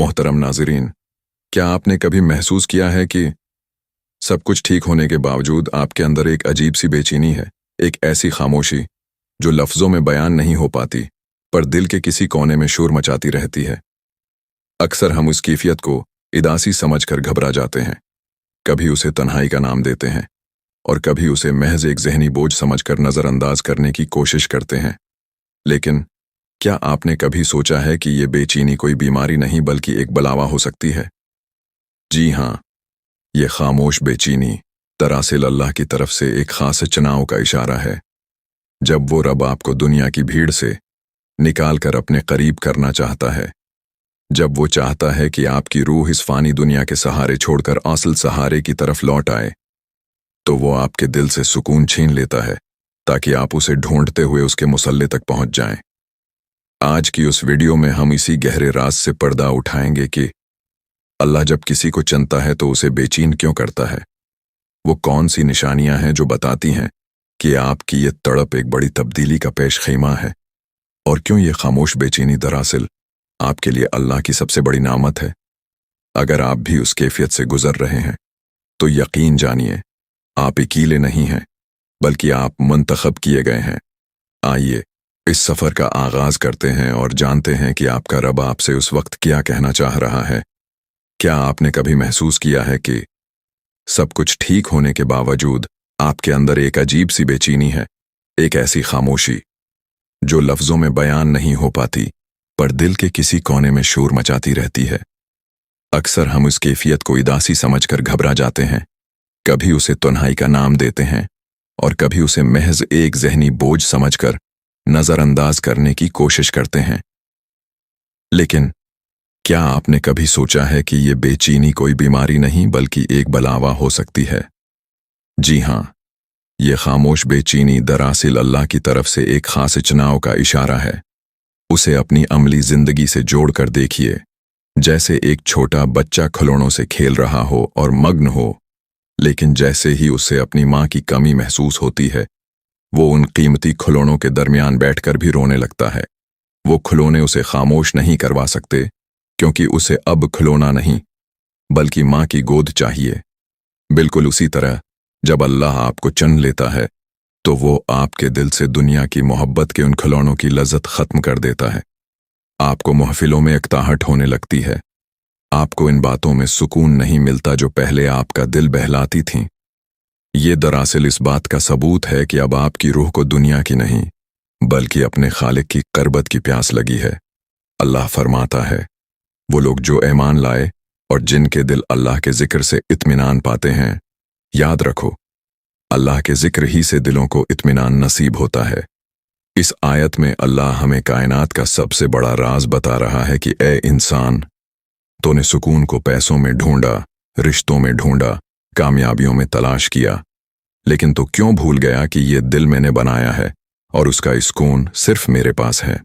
मोहतरम नाज़रीन, क्या आपने कभी महसूस किया है कि सब कुछ ठीक होने के बावजूद आपके अंदर एक अजीब सी बेचैनी है, एक ऐसी खामोशी जो लफ्ज़ों में बयान नहीं हो पाती पर दिल के किसी कोने में शोर मचाती रहती है। अक्सर हम उस कैफियत को उदासी समझकर घबरा जाते हैं, कभी उसे तन्हाई का नाम देते हैं और कभी उसे महज एक ज़हनी बोझ समझकर नज़रअंदाज करने की कोशिश करते हैं। लेकिन क्या आपने कभी सोचा है कि ये बेचैनी कोई बीमारी नहीं बल्कि एक बलावा हो सकती है? जी हाँ, ये खामोश बेचैनी दरअसल अल्लाह की तरफ से एक खास चुनाव का इशारा है। जब वो रब आपको दुनिया की भीड़ से निकाल कर अपने करीब करना चाहता है, जब वो चाहता है कि आपकी रूह इस फानी दुनिया के सहारे छोड़कर असल सहारे की तरफ लौट आए, तो वो आपके दिल से सुकून छीन लेता है ताकि आप उसे ढूंढते हुए उसके मुसल्ले तक पहुंच जाएं। आज की उस वीडियो में हम इसी गहरे राज से पर्दा उठाएंगे कि अल्लाह जब किसी को चुनता है तो उसे बेचैन क्यों करता है। वो कौन सी निशानियां हैं जो बताती हैं कि आपकी ये तड़प एक बड़ी तब्दीली का पेश खीमा है, और क्यों ये खामोश बेचैनी दरअसल आपके लिए अल्लाह की सबसे बड़ी नामत है। अगर आप भी उस कैफियत से गुजर रहे हैं तो यकीन जानिए आप अकेले नहीं हैं, बल्कि आप मुंतखब किए गए हैं। आइए इस सफ़र का आगाज़ करते हैं और जानते हैं कि आपका रब आपसे उस वक्त क्या कहना चाह रहा है। क्या आपने कभी महसूस किया है कि सब कुछ ठीक होने के बावजूद आपके अंदर एक अजीब सी बेचैनी है, एक ऐसी खामोशी जो लफ्ज़ों में बयान नहीं हो पाती पर दिल के किसी कोने में शोर मचाती रहती है। अक्सर हम उस कैफियत को उदासी समझकर घबरा जाते हैं, कभी उसे तन्हाई का नाम देते हैं और कभी उसे महज एक ज़हनी बोझ समझकर नज़रअंदाज करने की कोशिश करते हैं। लेकिन क्या आपने कभी सोचा है कि ये बेचैनी कोई बीमारी नहीं बल्कि एक बलावा हो सकती है? जी हाँ, ये खामोश बेचैनी दरअसल अल्लाह की तरफ से एक खास चुनाव का इशारा है। उसे अपनी अमली जिंदगी से जोड़कर देखिए, जैसे एक छोटा बच्चा खिलौनों से खेल रहा हो और मग्न हो, लेकिन जैसे ही उसे अपनी माँ की कमी महसूस होती है, वो उन कीमती खिलौनों के दरमियान बैठकर भी रोने लगता है। वो खिलौने उसे खामोश नहीं करवा सकते, क्योंकि उसे अब खिलौना नहीं बल्कि माँ की गोद चाहिए। बिल्कुल उसी तरह जब अल्लाह आपको चुन लेता है तो वो आपके दिल से दुनिया की मोहब्बत के उन खिलौनों की लज्जत खत्म कर देता है। आपको महफिलों में एकताहट होने लगती है, आपको इन बातों में सुकून नहीं मिलता जो पहले आपका दिल बहलाती थीं। ये दरअसल इस बात का सबूत है कि अब आपकी रूह को दुनिया की नहीं बल्कि अपने खालिक की क़ुर्बत की प्यास लगी है। अल्लाह फरमाता है, वो लोग जो ईमान लाए और जिनके दिल अल्लाह के ज़िक्र से इत्मीनान पाते हैं, याद रखो अल्लाह के ज़िक्र ही से दिलों को इत्मीनान नसीब होता है। इस आयत में अल्लाह हमें कायनात का सबसे बड़ा राज बता रहा है कि ए इंसान, तूने सुकून को पैसों में ढूंढा, रिश्तों में ढूंढा, कामयाबियों में तलाश किया, लेकिन तू क्यों भूल गया कि ये दिल मैंने बनाया है और उसका सुकून सिर्फ मेरे पास है।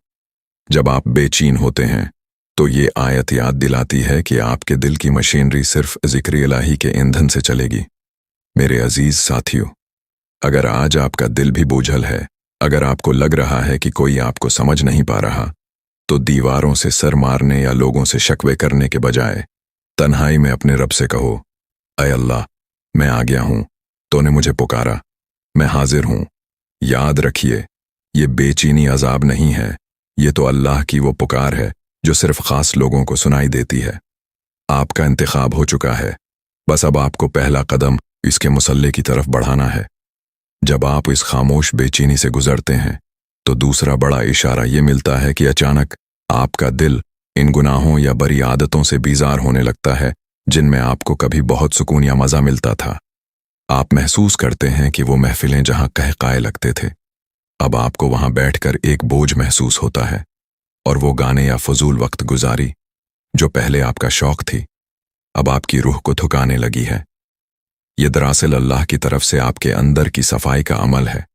जब आप बेचैन होते हैं तो ये आयत याद दिलाती है कि आपके दिल की मशीनरी सिर्फ ज़िक्र इलाही के ईंधन से चलेगी। मेरे अजीज साथियों, अगर आज आपका दिल भी बोझल है, अगर आपको लग रहा है कि कोई आपको समझ नहीं पा रहा, तो दीवारों से सर मारने या लोगों से शकवे करने के बजाय तन्हाई में अपने रब से कहो, ऐ अल्लाह, मैं आ गया हूं, तूने मुझे पुकारा, मैं हाजिर हूं। याद रखिए, ये बेचैनी अजाब नहीं है, ये तो अल्लाह की वो पुकार है जो सिर्फ खास लोगों को सुनाई देती है। आपका इंतखाब हो चुका है, बस अब आपको पहला कदम इसके मुसल्ले की तरफ बढ़ाना है। जब आप इस खामोश बेचैनी से गुजरते हैं तो दूसरा बड़ा इशारा ये मिलता है कि अचानक आपका दिल इन गुनाहों या बुरी आदतों से बीजार होने लगता है जिनमें आपको कभी बहुत सुकून या मज़ा मिलता था। आप महसूस करते हैं कि वो महफिलें जहां कहकाए लगते थे, अब आपको वहां बैठकर एक बोझ महसूस होता है, और वो गाने या फजूल वक्त गुजारी जो पहले आपका शौक थी, अब आपकी रूह को थकाने लगी है। ये दरअसल अल्लाह की तरफ से आपके अंदर की सफाई का अमल है।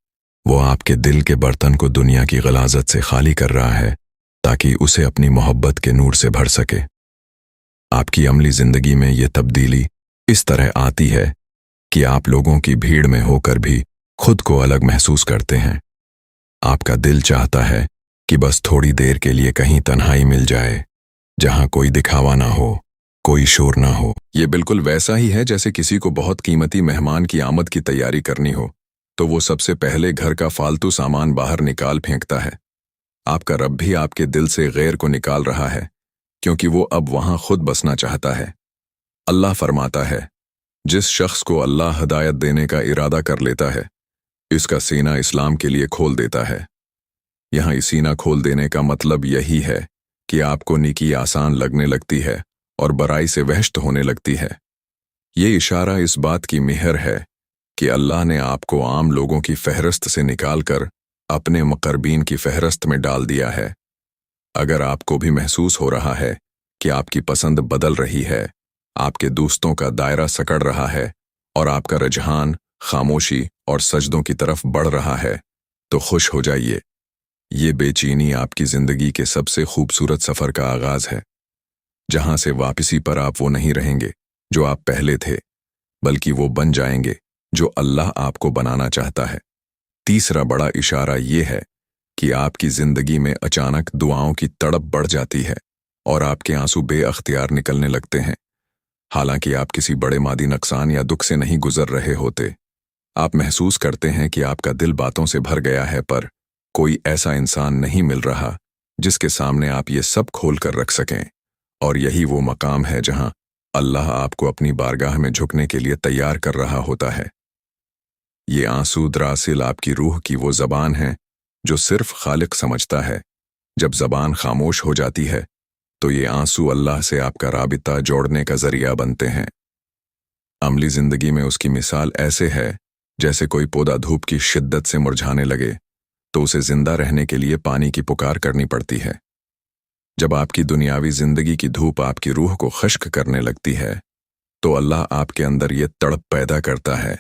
वो आपके दिल के बर्तन को दुनिया की गलाजत से खाली कर रहा है ताकि उसे अपनी मोहब्बत के नूर से भर सके। आपकी अमली जिंदगी में ये तब्दीली इस तरह आती है कि आप लोगों की भीड़ में होकर भी खुद को अलग महसूस करते हैं। आपका दिल चाहता है कि बस थोड़ी देर के लिए कहीं तन्हाई मिल जाए, जहां कोई दिखावा ना हो, कोई शोर ना हो। ये बिल्कुल वैसा ही है जैसे किसी को बहुत कीमती मेहमान की आमद की तैयारी करनी हो तो वो सबसे पहले घर का फालतू सामान बाहर निकाल फेंकता है। आपका रब भी आपके दिल से गैर को निकाल रहा है क्योंकि वो अब वहां खुद बसना चाहता है। अल्लाह फरमाता है, जिस शख्स को अल्लाह हदायत देने का इरादा कर लेता है, इसका सीना इस्लाम के लिए खोल देता है। यहाँ इस सीना खोल देने का मतलब यही है कि आपको नेकी आसान लगने लगती है और बुराई से वहशत होने लगती है। ये इशारा इस बात की मेहर है कि अल्लाह ने आपको आम लोगों की फहरिस्त से निकालकर अपने मुक़र्रबीन की फहरिस्त में डाल दिया है। अगर आपको भी महसूस हो रहा है कि आपकी पसंद बदल रही है, आपके दोस्तों का दायरा सकड़ रहा है और आपका रुझान खामोशी और सजदों की तरफ बढ़ रहा है, तो खुश हो जाइए। ये बेचैनी आपकी जिंदगी के सबसे खूबसूरत सफर का आगाज है, जहां से वापसी पर आप वो नहीं रहेंगे जो आप पहले थे, बल्कि वो बन जाएंगे जो अल्लाह आपको बनाना चाहता है। तीसरा बड़ा इशारा ये है कि आपकी जिंदगी में अचानक दुआओं की तड़प बढ़ जाती है और आपके आंसू बेअख्तियार निकलने लगते हैं। हालांकि आप किसी बड़े मादी नुकसान या दुख से नहीं गुजर रहे होते, आप महसूस करते हैं कि आपका दिल बातों से भर गया है, पर कोई ऐसा इंसान नहीं मिल रहा जिसके सामने आप ये सब खोल कर रख सकें। और यही वो मकाम है जहां अल्लाह आपको अपनी बारगाह में झुकने के लिए तैयार कर रहा होता है। ये आंसू दरअसल आपकी रूह की वो जबान है जो सिर्फ खालिक समझता है। जब जबान खामोश हो जाती है तो ये आंसू अल्लाह से आपका राबिता जोड़ने का जरिया बनते हैं। अमली जिंदगी में उसकी मिसाल ऐसे है जैसे कोई पौधा धूप की शिद्दत से मुरझाने लगे तो उसे जिंदा रहने के लिए पानी की पुकार करनी पड़ती है। जब आपकी दुनियावी जिंदगी की धूप आपकी रूह को खश्क करने लगती है तो अल्लाह आपके अंदर ये तड़प पैदा करता है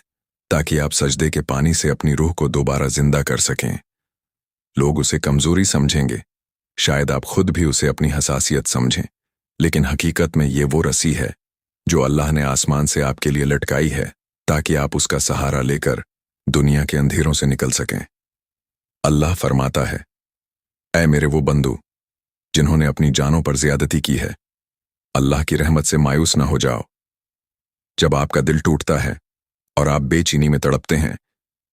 ताकि आप सजदे के पानी से अपनी रूह को दोबारा जिंदा कर सकें। लोग उसे कमजोरी समझेंगे, शायद आप खुद भी उसे अपनी हसासियत समझें, लेकिन हकीकत में ये वो रस्सी है जो अल्लाह ने आसमान से आपके लिए लटकाई है ताकि आप उसका सहारा लेकर दुनिया के अंधेरों से निकल सकें। अल्लाह फरमाता है, ऐ मेरे वो बंदू जिन्होंने अपनी जानों पर ज्यादती की है, अल्लाह की रहमत से मायूस ना हो जाओ। जब आपका दिल टूटता है और आप बेचैनी में तड़पते हैं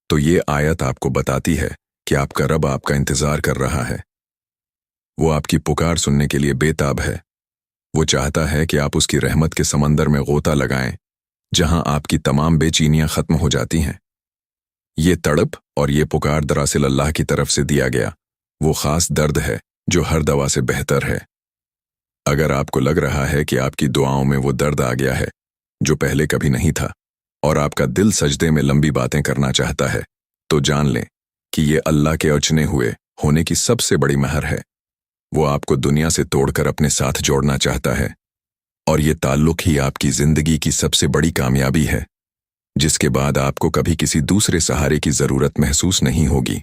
तो ये आयत आपको बताती है कि आपका रब आपका इंतजार कर रहा है। वो आपकी पुकार सुनने के लिए बेताब है। वो चाहता है कि आप उसकी रहमत के समंदर में गोता लगाएं जहां आपकी तमाम बेचैनियां खत्म हो जाती हैं। ये तड़प और ये पुकार दरअसल अल्लाह की तरफ से दिया गया वो खास दर्द है जो हर दवा से बेहतर है। अगर आपको लग रहा है कि आपकी दुआओं में वो दर्द आ गया है जो पहले कभी नहीं था और आपका दिल सजदे में लंबी बातें करना चाहता है, तो जान लें कि ये अल्लाह के अचने हुए होने की सबसे बड़ी महर है। वो आपको दुनिया से तोड़कर अपने साथ जोड़ना चाहता है और ये ताल्लुक ही आपकी जिंदगी की सबसे बड़ी कामयाबी है, जिसके बाद आपको कभी किसी दूसरे सहारे की जरूरत महसूस नहीं होगी।